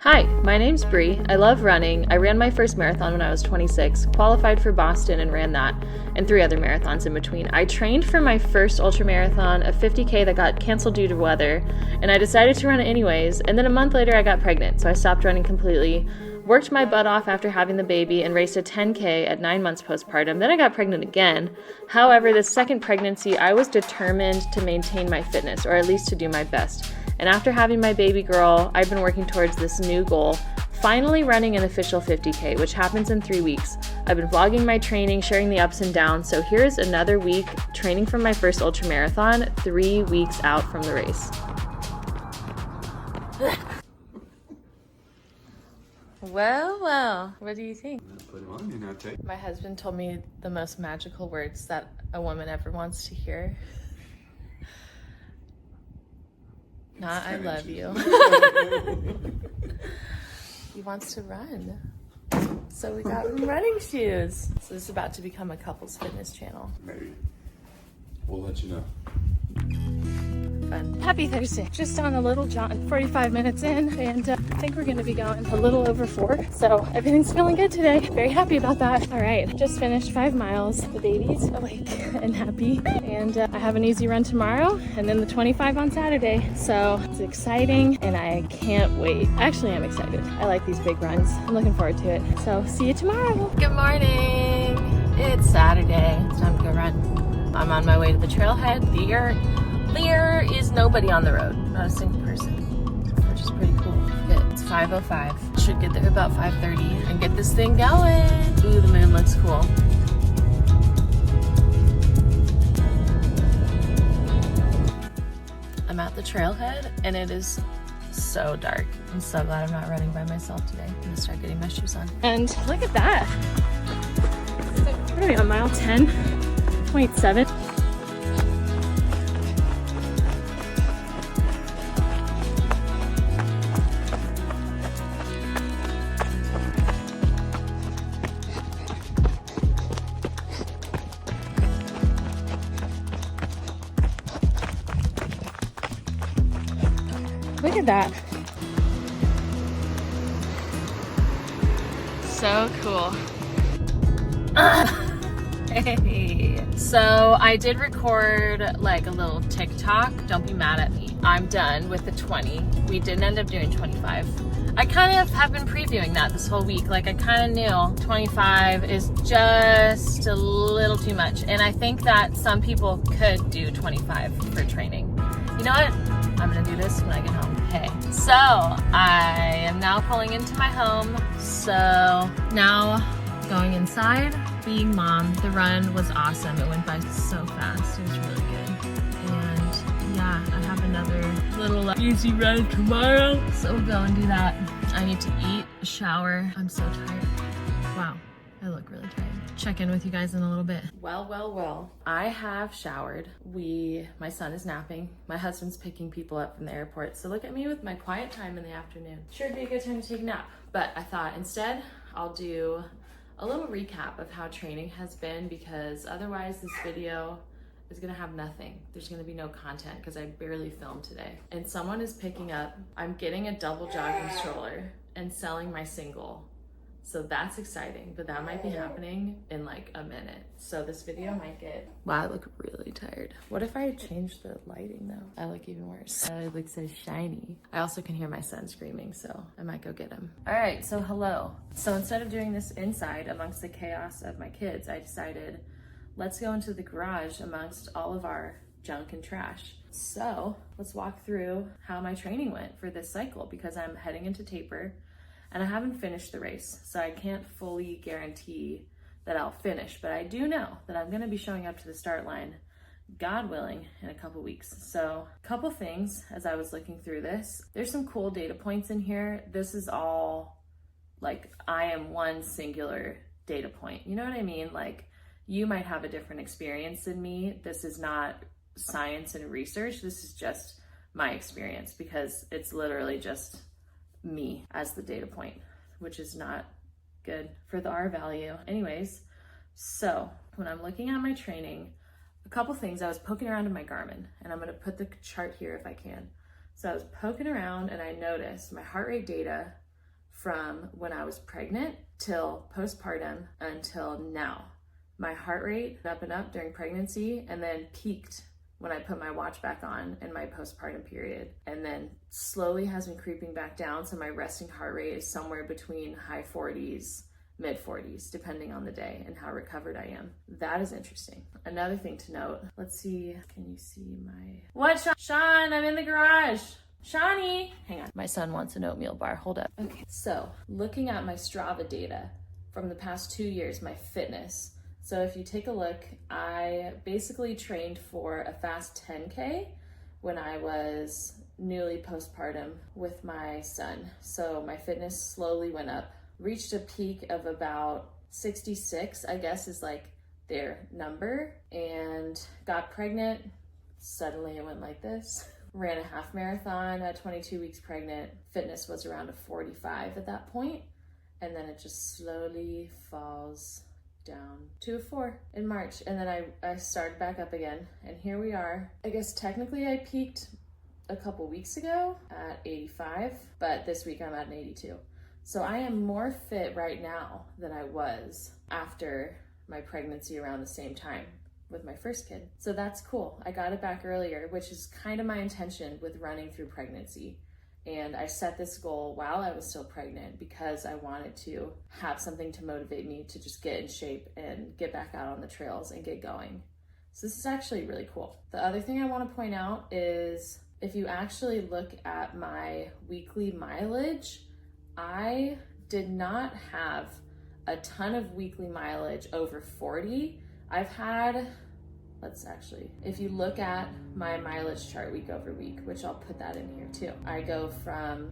Hi, my name's Bree. I love running. I ran my first marathon when I was 26, qualified for Boston and ran that, and 3 other marathons in between. I trained for my first ultramarathon, a 50K that got canceled due to weather, and I decided to run it anyways, and then a month later I got pregnant, so I stopped running completely, worked my butt off after having the baby, and raced a 10K at 9 months postpartum. Then I got pregnant again. However, this second pregnancy, I was determined to maintain my fitness, or at least to do my best. And after having my baby girl, I've been working towards this new goal, finally running an official 50K, which happens in 3 weeks. I've been vlogging my training, sharing the ups and downs, so here's another week training for my first ultramarathon, 3 weeks out from the race. Well, what do you think? Put him on you now, take. My husband told me the most magical words that a woman ever wants to hear. Not I love you. He wants to run. So we got him running shoes. So this is about to become a couples fitness channel. Maybe. We'll let you know. Fun. Happy Thursday. Just on a little jaunt, 45 minutes in, and I think we're going to be going a little over 4. So everything's feeling good today. Very happy about that. All right, just finished 5 miles. The baby's awake and happy, and I have an easy run tomorrow, and then the 25 on Saturday. So it's exciting, and I can't wait. Actually, I'm excited. I like these big runs. I'm looking forward to it. So see you tomorrow. Good morning. It's Saturday. It's time to go run. I'm on my way to the trailhead. There is nobody on the road, not a single person, which is pretty cool. It's 5:05. Should get there about 5:30 and get this thing going. Ooh, the moon looks cool. I'm at the trailhead and it is so dark. I'm so glad I'm not running by myself today. I'm gonna start getting my shoes on. And look at that. What are we on, mile 10.7? Look at that. So cool. Hey. So I did record like a little TikTok. Don't be mad at me. I'm done with the 20. We didn't end up doing 25. I kind of have been previewing that this whole week. Like I kind of knew 25 is just a little too much. And I think that some people could do 25 for training. You know what? I'm gonna do this when I get home. Hey. So I am now pulling into my home. So now going inside, being mom. The run was awesome. It went by so fast. It was really good. And yeah, I have another little easy run tomorrow. So we'll go and do that. I need to eat, shower. I'm so tired. Wow, I look really tired. Check in with you guys in a little bit. Well. I have showered. My son is napping. My husband's picking people up from the airport. So look at me with my quiet time in the afternoon. Sure would be a good time to take a nap. But I thought instead I'll do a little recap of how training has been, because otherwise this video is gonna have nothing. There's gonna be no content because I barely filmed today. And someone is picking up, I'm getting a double jogging stroller and selling my single. So that's exciting, but that might be happening in like a minute. So this video might get... Wow, I look really tired. What if I change the lighting though? I look even worse. I look so shiny. I also can hear my son screaming, so I might go get him. All right, so hello. So instead of doing this inside amongst the chaos of my kids, I decided let's go into the garage amongst all of our junk and trash. So let's walk through how my training went for this cycle, because I'm heading into taper. And I haven't finished the race, so I can't fully guarantee that I'll finish, but I do know that I'm gonna be showing up to the start line, God willing, in a couple weeks. So a couple things as I was looking through this. There's some cool data points in here. This is all like, I am one singular data point. You know what I mean? Like, you might have a different experience than me. This is not science and research. This is just my experience, because it's literally just me as the data point, which is not good for the R value. Anyways, so when I'm looking at my training, a couple things, I was poking around in my Garmin, and I'm gonna put the chart here if I can. So I was poking around and I noticed my heart rate data from when I was pregnant till postpartum until now. My heart rate up and up during pregnancy, and then peaked when I put my watch back on in my postpartum period, and then slowly has been creeping back down. So my resting heart rate is somewhere between high 40s, mid 40s, depending on the day and how recovered I am. That is interesting. Another thing to note, let's see, can you see my, what, Sean, I'm in the garage. Shawnee, hang on. My son wants an oatmeal bar, hold up. Okay, so looking at my Strava data from the past 2 years, my fitness. So if you take a look, I basically trained for a fast 10K when I was newly postpartum with my son. So my fitness slowly went up, reached a peak of about 66, I guess is like their number, and got pregnant. Suddenly it went like this. Ran a half marathon at 22 weeks pregnant. Fitness was around a 45 at that point, and then it just slowly falls down to a 4 in March. And then I started back up again, and here we are. I guess technically I peaked a couple weeks ago at 85, but this week I'm at an 82. So I am more fit right now than I was after my pregnancy around the same time with my first kid. So that's cool. I got it back earlier, which is kind of my intention with running through pregnancy. And I set this goal while I was still pregnant because I wanted to have something to motivate me to just get in shape and get back out on the trails and get going. So this is actually really cool. The other thing I want to point out is if you actually look at my weekly mileage, I did not have a ton of weekly mileage over 40. I've had, if you look at my mileage chart week over week, which I'll put that in here too. I go from,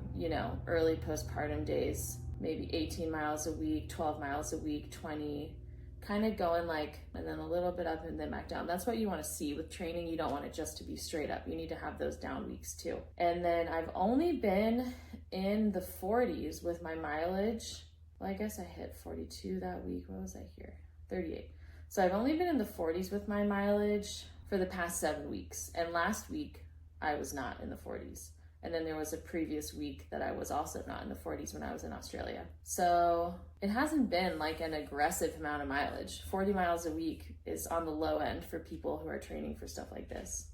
early postpartum days, maybe 18 miles a week, 12 miles a week, 20, kind of going and then a little bit up and then back down. That's what you want to see with training. You don't want it just to be straight up. You need to have those down weeks too. And then I've only been in the 40s with my mileage. Well, I guess I hit 42 that week. What was I here? 38. So I've only been in the 40s with my mileage for the past 7 weeks. And last week I was not in the 40s. And then there was a previous week that I was also not in the 40s when I was in Australia. So it hasn't been an aggressive amount of mileage. 40 miles a week is on the low end for people who are training for stuff like this.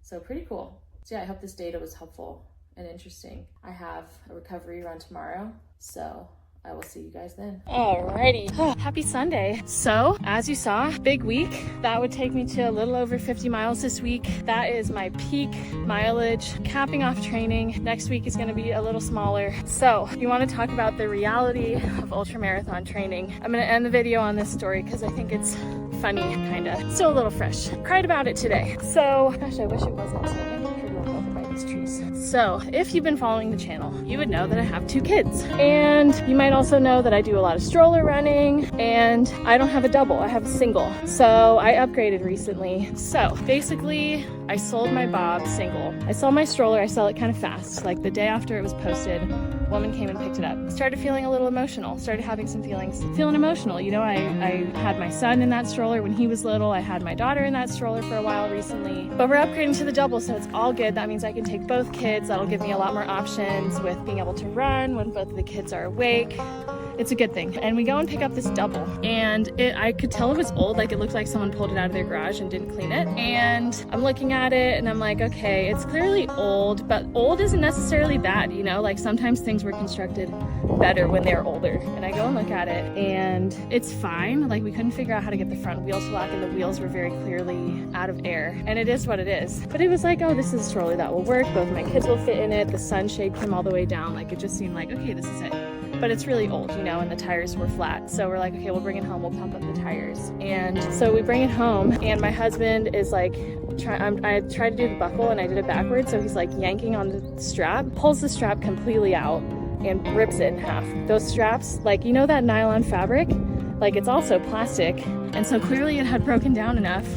So pretty cool. So yeah, I hope this data was helpful and interesting. I have a recovery run tomorrow, so I will see you guys then. Alrighty, happy Sunday. So as you saw, big week. That would take me to a little over 50 miles this week. That is my peak mileage, capping off training. Next week is gonna be a little smaller. So you wanna talk about the reality of ultramarathon training. I'm gonna end the video on this story because I think it's funny, kinda. Still a little fresh. Cried about it today. So, gosh, I wish it wasn't so trees. So if you've been following the channel, you would know that I have 2 kids, and you might also know that I do a lot of stroller running, and I don't have a double, I have a single. So I upgraded recently. So basically I sold my Bob single. I sell my stroller, I sell it kind of fast. Like the day after it was posted, a woman came and picked it up. Started feeling a little emotional, started having some feelings, feeling emotional. I had my son in that stroller when he was little. I had my daughter in that stroller for a while recently, but we're upgrading to the double, so it's all good. That means I can take both kids. That'll give me a lot more options with being able to run when both of the kids are awake. It's a good thing. And we go and pick up this double, and I could tell it was old. It looked like someone pulled it out of their garage and didn't clean it. And I'm looking at it and I'm like, okay, it's clearly old, but old isn't necessarily bad, sometimes things were constructed better when they're older. And I go and look at it and it's fine. We couldn't figure out how to get the front wheels to lock, and the wheels were very clearly out of air, and it is what it is. But it was oh, this is a stroller that will work. Both my kids will fit in it. The sunshade came all the way down. It just seemed okay, this is it. But it's really old, and the tires were flat. So we're like, okay, we'll bring it home, we'll pump up the tires. And so we bring it home, and my husband is I tried to do the buckle and I did it backwards. So he's yanking on the strap, pulls the strap completely out and rips it in half. Those straps, that nylon fabric, it's also plastic. And so clearly it had broken down enough.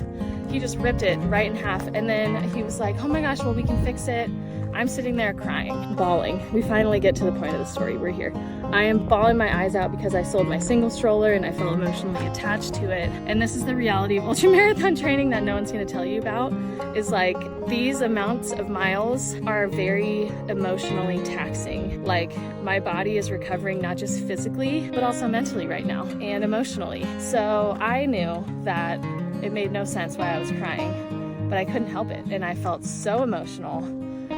He just ripped it right in half. And then he was like, oh my gosh, well, we can fix it. I'm sitting there crying, bawling. We finally get to the point of the story. We're here. I am bawling my eyes out because I sold my single stroller and I feel emotionally attached to it. And this is the reality of ultramarathon training that no one's gonna tell you about, is like these amounts of miles are very emotionally taxing. Like my body is recovering not just physically, but also mentally right now and emotionally. So I knew that it made no sense why I was crying, but I couldn't help it. And I felt so emotional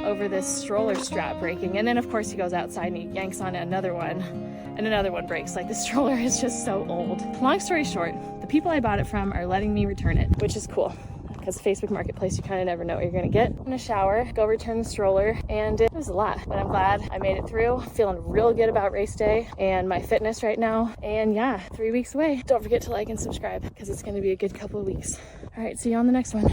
over this stroller strap breaking. And then of course he goes outside and he yanks on another one and another one breaks. Like the stroller is just so old. Long story short, the people I bought it from are letting me return it, which is cool. Because Facebook Marketplace, you kind of never know what you're gonna get. I'm gonna shower, go return the stroller, and it was a lot, but I'm glad I made it through. Feeling real good about race day and my fitness right now. And yeah, 3 weeks away. Don't forget to like and subscribe because it's gonna be a good couple of weeks. All right, see you on the next one.